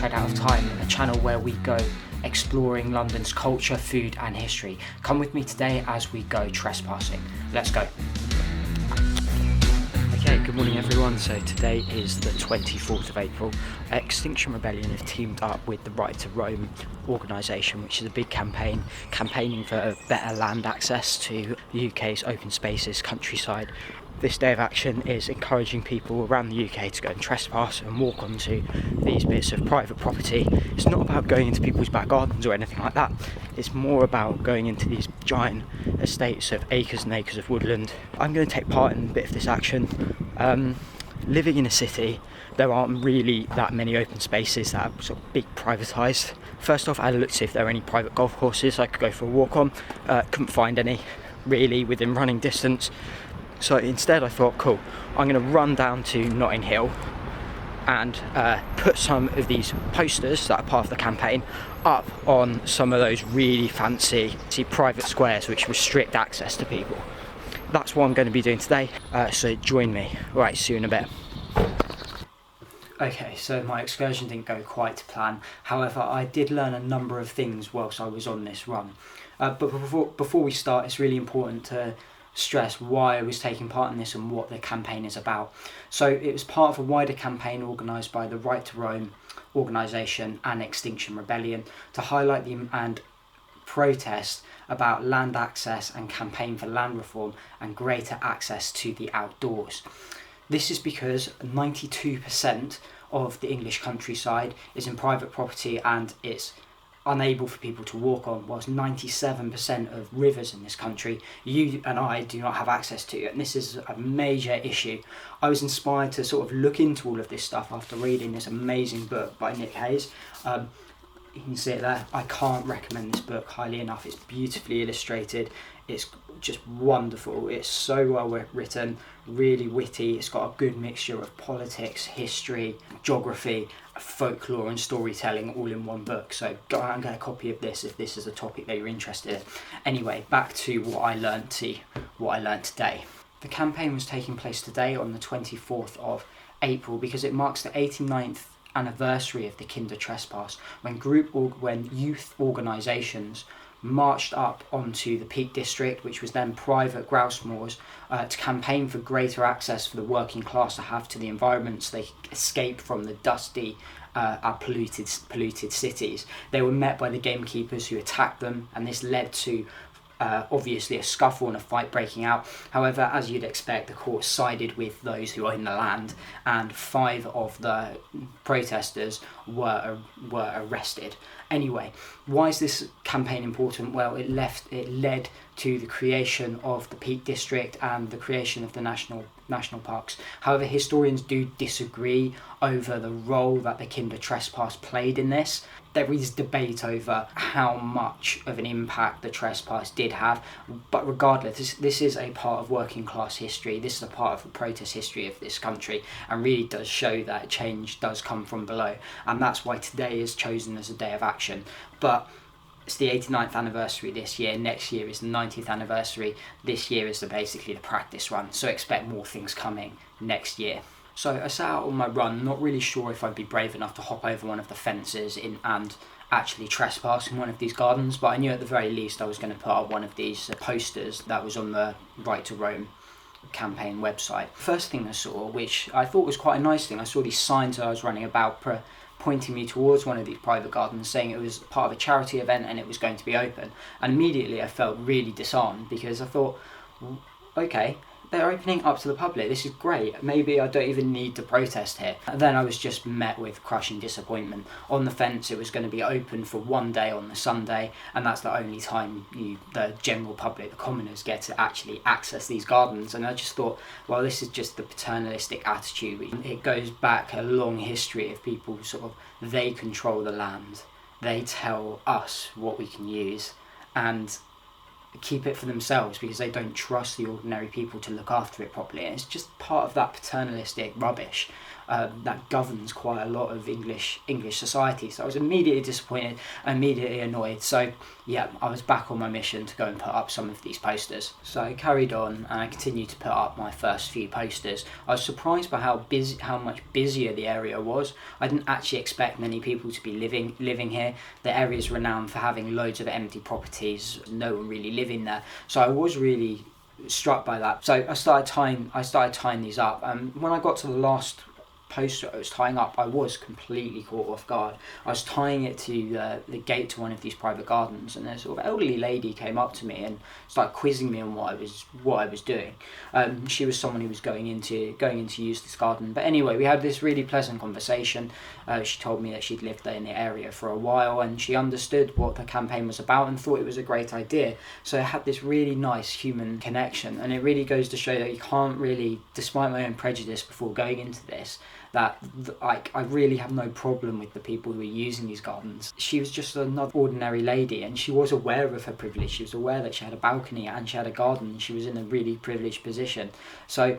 Postcard Out of Time, a channel where we go exploring London's culture, food and history. Come with me today as we go trespassing. Let's go. Okay, good morning everyone. So today is the 24th of April. Extinction Rebellion have teamed up with the Right to Roam organisation, which is a big campaigning for better land access to the UK's open spaces, countryside. This day of action is encouraging people around the UK to go and trespass and walk onto these bits of private property. It's not about going into people's back gardens or anything like that. It's more about going into these giant estates of acres and acres of woodland. I'm going to take part in a bit of this action. Living in a city, there aren't really that many open spaces that are sort of big privatised. First off, I had a look to see if there are any private golf courses I could go for a walk on. Couldn't find any really within running distance. So instead I thought, cool, I'm going to run down to Notting Hill and put some of these posters that are part of the campaign up on some of those really fancy private squares which restrict access to people. That's what I'm going to be doing today, so join me. Right, see you in a bit. Okay, so my excursion didn't go quite to plan. However, I did learn a number of things whilst I was on this run. But before we start, it's really important to stress why I was taking part in this and what the campaign is about. So it was part of a wider campaign organised by the Right to Roam organisation and Extinction Rebellion to highlight and protest about land access and campaign for land reform and greater access to the outdoors. This is because 92% of the English countryside is in private property and it's unable for people to walk on, whilst 97% of rivers in this country you and I do not have access to, and this is a major issue. I was inspired to sort of look into all of this stuff after reading this amazing book by Nick Hayes. You can see it there. I can't recommend this book highly enough. It's beautifully illustrated, it's just wonderful, it's so well written, really witty. It's got a good mixture of politics, history, geography, folklore and storytelling all in one book. So go out and get a copy of this if this is a topic that you're interested in. Anyway, back to what I learned today. The campaign was taking place today on the 24th of April because it marks the 89th anniversary of the Kinder Trespass, when youth organisations marched up onto the Peak District, which was then private grouse moors, to campaign for greater access for the working class to have to the environments they escaped from, the dusty, polluted cities. They were met by the gamekeepers who attacked them, and this led to obviously a scuffle and a fight breaking out. However, as you'd expect, the court sided with those who own the land, and 5 of the protesters were arrested. Anyway, why is this campaign important? Well, it led to the creation of the Peak District and the creation of the national parks. However, historians do disagree over the role that the Kinder Trespass played in this. There is debate over how much of an impact the trespass did have, but regardless, this is a part of working class history. This is a part of the protest history of this country, and really does show that change does come from below, and that's why today is chosen as a day of action. But it's the 89th anniversary this year, next year is the 90th anniversary, this year is basically the practice run, so expect more things coming next year. So I set out on my run, not really sure if I'd be brave enough to hop over one of the fences and actually trespass in one of these gardens, but I knew at the very least I was going to put up one of these posters that was on the Right to Roam campaign website. First thing I saw, which I thought was quite a nice thing, I saw these signs I was running about pointing me towards one of these private gardens, saying it was part of a charity event and it was going to be open. And immediately I felt really disarmed because I thought, okay, they're opening up to the public, this is great, maybe I don't even need to protest here. And then I was just met with crushing disappointment. On the fence it was going to be open for one day on the Sunday, and that's the only time the general public, the commoners, get to actually access these gardens. And I just thought, well, this is just the paternalistic attitude. It goes back a long history of people they control the land, they tell us what we can use, and keep it for themselves because they don't trust the ordinary people to look after it properly. And it's just part of that paternalistic rubbish. that governs quite a lot of English society. So I was immediately disappointed, immediately annoyed. So yeah, I was back on my mission to go and put up some of these posters. So I carried on and I continued to put up my first few posters. I was surprised by how much busier the area was. I didn't actually expect many people to be living here. The area is renowned for having loads of empty properties, no one really living there. So I was really struck by that. So I started tying these up. When I got to the last poster I was tying up, I was completely caught off guard. I was tying it to the gate to one of these private gardens, and a sort of elderly lady came up to me and started quizzing me on what I was doing. She was someone who was going in to use this garden. But anyway, we had this really pleasant conversation. She told me that she'd lived there in the area for a while, and she understood what the campaign was about and thought it was a great idea. So I had this really nice human connection, and it really goes to show that you can't really, despite my own prejudice before going into this, that I really have no problem with the people who are using these gardens. She was just another ordinary lady, and she was aware of her privilege. She was aware that she had a balcony and she had a garden, and she was in a really privileged position. So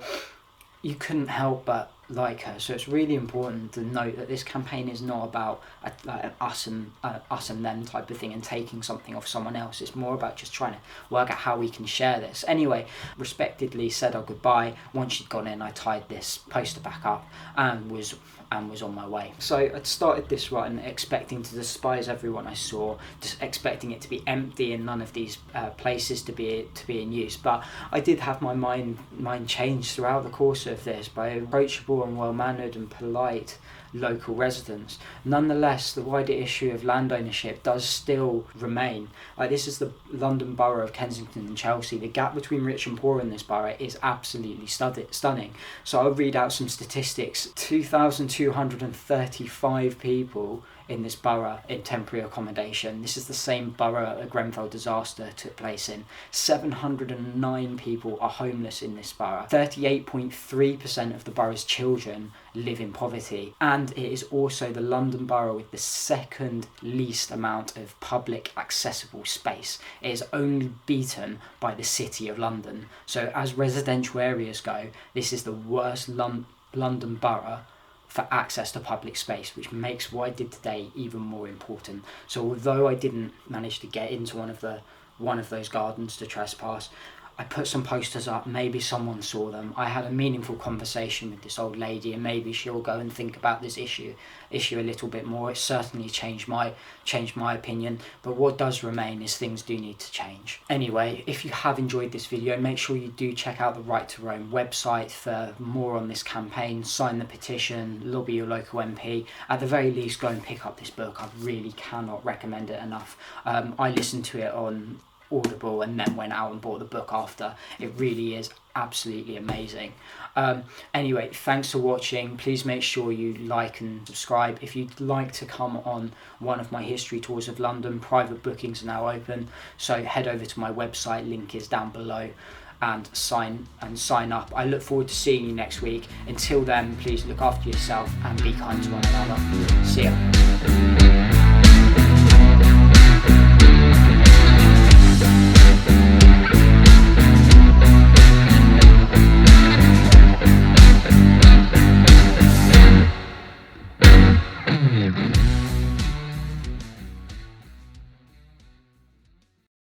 you couldn't help but like her. So it's really important to note that this campaign is not about an us and them type of thing and taking something off someone else. It's more about just trying to work out how we can share this. Anyway, respectedly said our goodbye. Once she'd gone in, I tied this poster back up and was on my way. So I'd started this run expecting to despise everyone I saw, just expecting it to be empty and none of these places to be in use. But I did have my mind changed throughout the course of this by approachable and well-mannered and polite local residents. Nonetheless, the wider issue of land ownership does still remain. This is the London Borough of Kensington and Chelsea. The gap between rich and poor in this borough is absolutely stunning. So I'll read out some statistics. 2,235 people in this borough in temporary accommodation. This is the same borough a Grenfell disaster took place in. 709 people are homeless in this borough. 38.3% of the borough's children live in poverty. And it is also the London borough with the second least amount of public accessible space. It is only beaten by the City of London. So as residential areas go, this is the worst London borough for access to public space, which makes what I did today even more important. So although I didn't manage to get into one of those gardens to trespass, I put some posters up, maybe someone saw them. I had a meaningful conversation with this old lady, and maybe she'll go and think about this issue a little bit more. It certainly changed my opinion, but what does remain is things do need to change. Anyway, if you have enjoyed this video, make sure you do check out the Right to Roam website for more on this campaign. Sign the petition, lobby your local MP. At the very least, go and pick up this book. I really cannot recommend it enough. I listened to it on Audible and then went out and bought the book after. It really is absolutely amazing. Anyway, thanks for watching. Please make sure you like and subscribe. If you'd like to come on one of my history tours of London, private bookings are now open, so head over to my website, link is down below, and sign up. I look forward to seeing you next week. Until then, please look after yourself and be kind to one another. See ya.